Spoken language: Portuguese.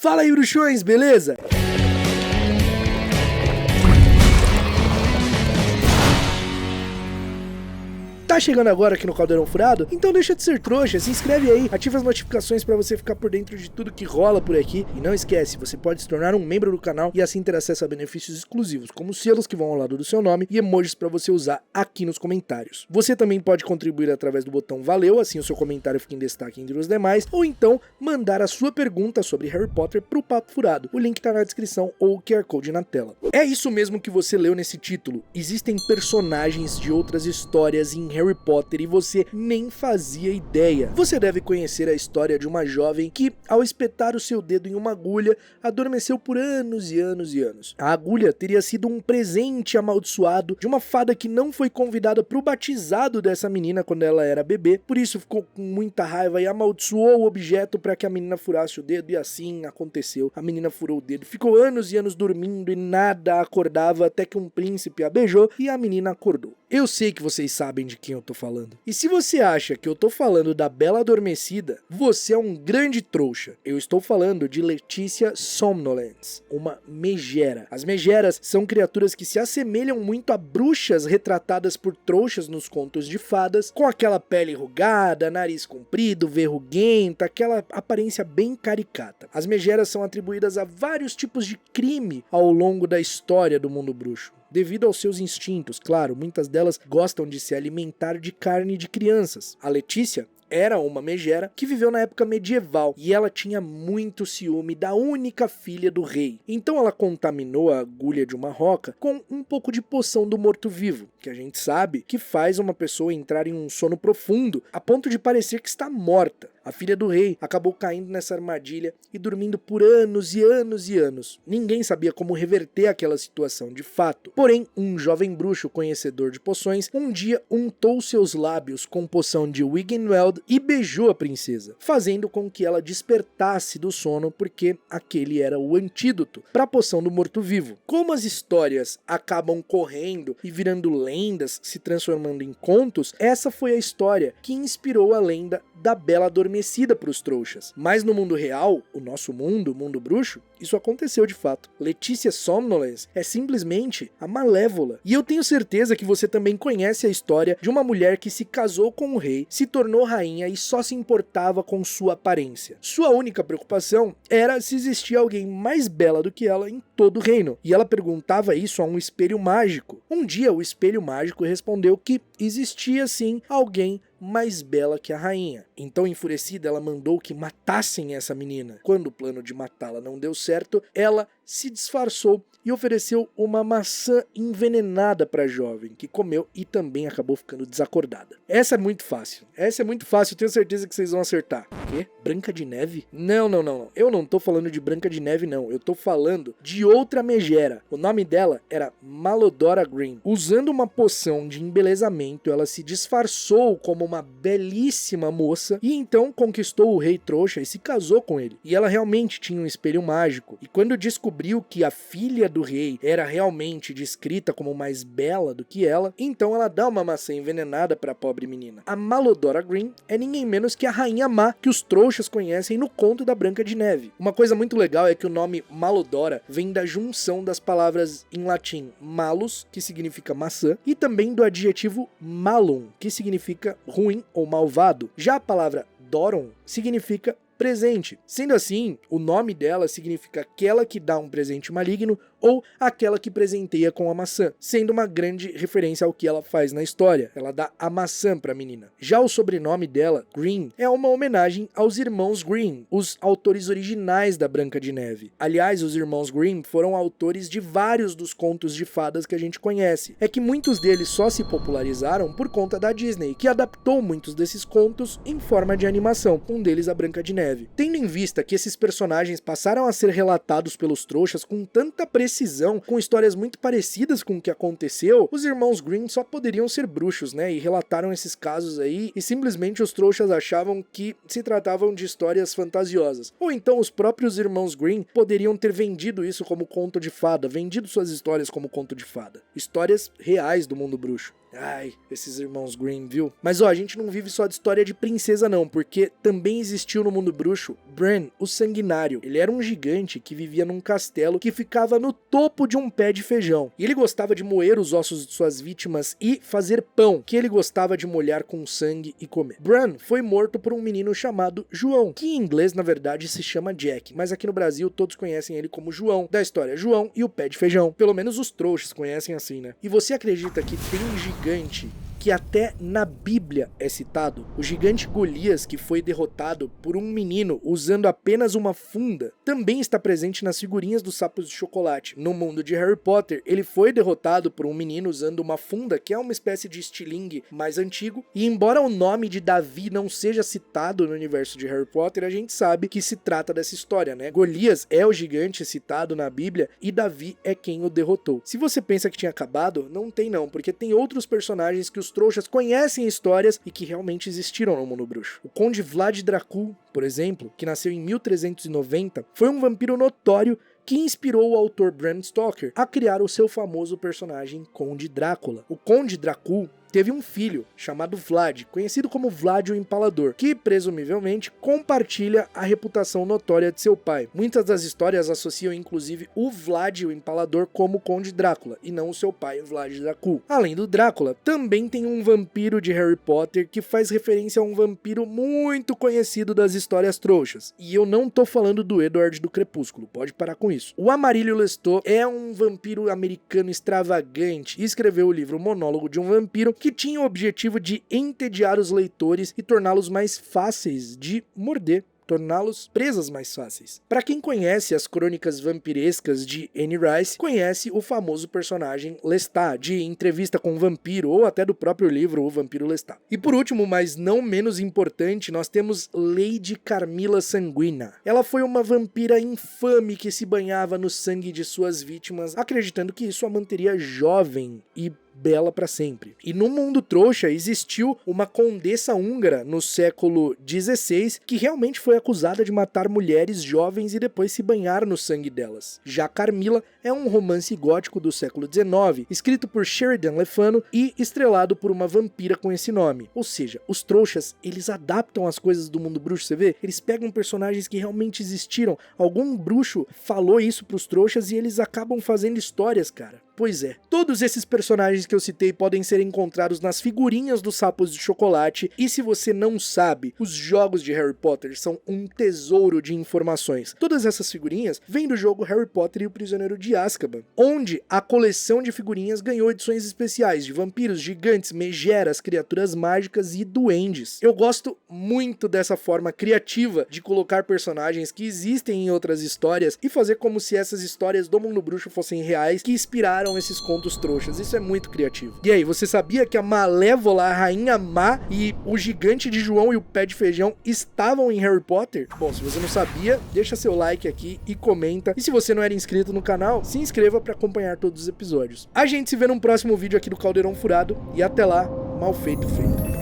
Fala aí, bruxões, beleza? Tá chegando agora aqui no Caldeirão Furado? Então deixa de ser trouxa, se inscreve aí, ativa as notificações pra você ficar por dentro de tudo que rola por aqui. E não esquece, você pode se tornar um membro do canal e assim ter acesso a benefícios exclusivos, como selos que vão ao lado do seu nome e emojis pra você usar aqui nos comentários. Você também pode contribuir através do botão valeu, assim o seu comentário fica em destaque entre os demais, ou então mandar a sua pergunta sobre Harry Potter pro Papo Furado. O link tá na descrição ou o QR Code na tela. É isso mesmo que você leu nesse título. Existem personagens de outras histórias em Harry Potter e você nem fazia ideia. Você deve conhecer a história de uma jovem que, ao espetar o seu dedo em uma agulha, adormeceu por anos e anos e anos. A agulha teria sido um presente amaldiçoado de uma fada que não foi convidada para o batizado dessa menina quando ela era bebê, por isso ficou com muita raiva e amaldiçoou o objeto para que a menina furasse o dedo, e assim aconteceu. A menina furou o dedo, ficou anos e anos dormindo e nada a acordava até que um príncipe a beijou e a menina acordou. Eu sei que vocês sabem de quem eu tô falando. E se você acha que eu tô falando da Bela Adormecida, você é um grande trouxa. Eu estou falando de Letitia Somnolens, uma megera. As megeras são criaturas que se assemelham muito a bruxas retratadas por trouxas nos contos de fadas, com aquela pele enrugada, nariz comprido, verruguenta, aquela aparência bem caricata. As megeras são atribuídas a vários tipos de crime ao longo da história do mundo bruxo. Devido aos seus instintos, claro, muitas delas gostam de se alimentar de carne de crianças. A Letícia era uma megera que viveu na época medieval e ela tinha muito ciúme da única filha do rei. Então ela contaminou a agulha de uma roca com um pouco de poção do morto-vivo, que a gente sabe que faz uma pessoa entrar em um sono profundo a ponto de parecer que está morta. A filha do rei acabou caindo nessa armadilha e dormindo por anos e anos e anos. Ninguém sabia como reverter aquela situação de fato. Porém, um jovem bruxo conhecedor de poções um dia untou seus lábios com poção de Wiggenweld e beijou a princesa, fazendo com que ela despertasse do sono, porque aquele era o antídoto para a poção do morto-vivo. Como as histórias acabam correndo e virando lendas, se transformando em contos, essa foi a história que inspirou a lenda da Bela Adormecida para os trouxas. Mas no mundo real, o nosso mundo, o mundo bruxo, isso aconteceu de fato. Letitia Somnolens é simplesmente a Malévola. E eu tenho certeza que você também conhece a história de uma mulher que se casou com o rei, se tornou rainha e só se importava com sua aparência. Sua única preocupação era se existia alguém mais bela do que ela em todo o reino. E ela perguntava isso a um espelho mágico. Um dia o espelho mágico respondeu que existia sim alguém mais bela que a rainha. Então, enfurecida, ela mandou que matassem essa menina. Quando o plano de matá-la não deu certo, ela se disfarçou e ofereceu uma maçã envenenada para a jovem, que comeu e também acabou ficando desacordada. Essa é muito fácil. Eu tenho certeza que vocês vão acertar. O quê? Branca de Neve? Não. Eu não tô falando de Branca de Neve, não. Eu tô falando de outra megera. O nome dela era Malodora Green. Usando uma poção de embelezamento, ela se disfarçou como uma belíssima moça e então conquistou o rei trouxa e se casou com ele. E ela realmente tinha um espelho mágico. E quando descobriu que a filha do rei era realmente descrita como mais bela do que ela, então ela dá uma maçã envenenada para a pobre menina. A Malodora Green é ninguém menos que a rainha má que os trouxas conhecem no conto da Branca de Neve. Uma coisa muito legal é que o nome Malodora vem da junção das palavras em latim malus, que significa maçã, e também do adjetivo malum, que significa ruim ou malvado. Já a palavra doron significa presente. Sendo assim, o nome dela significa aquela que dá um presente maligno ou aquela que presenteia com a maçã, sendo uma grande referência ao que ela faz na história. Ela dá a maçã para a menina. Já o sobrenome dela, Green, é uma homenagem aos irmãos Grimm, os autores originais da Branca de Neve. Aliás, os irmãos Grimm foram autores de vários dos contos de fadas que a gente conhece. É que muitos deles só se popularizaram por conta da Disney, que adaptou muitos desses contos em forma de animação, um deles a Branca de Neve. Tendo em vista que esses personagens passaram a ser relatados pelos trouxas com tanta precisão, com histórias muito parecidas com o que aconteceu, os irmãos Grimm só poderiam ser bruxos, né? E relataram esses casos aí, e simplesmente os trouxas achavam que se tratavam de histórias fantasiosas. Ou então os próprios irmãos Grimm poderiam ter vendido isso como conto de fada, vendido suas histórias como conto de fada. Histórias reais do mundo bruxo. Ai, esses irmãos Grimm, viu? Mas ó, a gente não vive só de história de princesa não, porque também existiu no mundo bruxo Bran, o Sanguinário. Ele era um gigante que vivia num castelo que ficava no topo de um pé de feijão. E ele gostava de moer os ossos de suas vítimas e fazer pão, que ele gostava de molhar com sangue e comer. Bran foi morto por um menino chamado João, que em inglês na verdade se chama Jack, mas aqui no Brasil todos conhecem ele como João, da história João e o pé de feijão. Pelo menos os trouxas conhecem assim, né? E você acredita que tem um gigante que até na Bíblia é citado? O gigante Golias, que foi derrotado por um menino usando apenas uma funda, também está presente nas figurinhas dos sapos de chocolate. No mundo de Harry Potter, ele foi derrotado por um menino usando uma funda, que é uma espécie de estilingue mais antigo, e embora o nome de Davi não seja citado no universo de Harry Potter, a gente sabe que se trata dessa história, né? Golias é o gigante citado na Bíblia e Davi é quem o derrotou. Se você pensa que tinha acabado, não tem não, porque tem outros personagens que os trouxas conhecem histórias e que realmente existiram no mundo bruxo. O Conde Vlad Dracul, por exemplo, que nasceu em 1390, foi um vampiro notório que inspirou o autor Bram Stoker a criar o seu famoso personagem Conde Drácula. O Conde Dracul teve um filho chamado Vlad, conhecido como Vlad o Empalador, que presumivelmente compartilha a reputação notória de seu pai. Muitas das histórias associam inclusive o Vlad o Empalador como Conde Drácula e não o seu pai, Vlad Dracul. Além do Drácula, também tem um vampiro de Harry Potter que faz referência a um vampiro muito conhecido das histórias trouxas. E eu não tô falando do Edward do Crepúsculo, pode parar com isso. O Amarillo Lestat é um vampiro americano extravagante e escreveu o livro Monólogo de um Vampiro, que tinha o objetivo de entediar os leitores e torná-los mais fáceis de morder, torná-los presas mais fáceis. Para quem conhece as crônicas vampirescas de Anne Rice, conhece o famoso personagem Lestat, de Entrevista com um Vampiro, ou até do próprio livro O Vampiro Lestat. E por último, mas não menos importante, nós temos Lady Carmilla Sanguina. Ela foi uma vampira infame que se banhava no sangue de suas vítimas, acreditando que isso a manteria jovem e bela para sempre. E no mundo trouxa existiu uma condessa húngara no século XVI que realmente foi acusada de matar mulheres jovens e depois se banhar no sangue delas. Já Carmilla é um romance gótico do século XIX, escrito por Sheridan Le Fanu e estrelado por uma vampira com esse nome. Ou seja, os trouxas, eles adaptam as coisas do mundo bruxo, você vê? Eles pegam personagens que realmente existiram. Algum bruxo falou isso pros trouxas e eles acabam fazendo histórias, cara. Pois é, todos esses personagens que eu citei podem ser encontrados nas figurinhas dos sapos de chocolate, e se você não sabe, os jogos de Harry Potter são um tesouro de informações. Todas essas figurinhas vêm do jogo Harry Potter e o Prisioneiro de Azkaban, onde a coleção de figurinhas ganhou edições especiais de vampiros, gigantes, megeras, criaturas mágicas e duendes. Eu gosto muito dessa forma criativa de colocar personagens que existem em outras histórias e fazer como se essas histórias do mundo bruxo fossem reais, que inspiraram esses contos trouxas. Isso é muito criativo. E aí, você sabia que a Malévola, a Rainha Má e o Gigante de João e o Pé de Feijão estavam em Harry Potter? Bom, se você não sabia, deixa seu like aqui e comenta. E se você não era inscrito no canal, se inscreva para acompanhar todos os episódios. A gente se vê num próximo vídeo aqui do Caldeirão Furado e até lá, mal feito feito.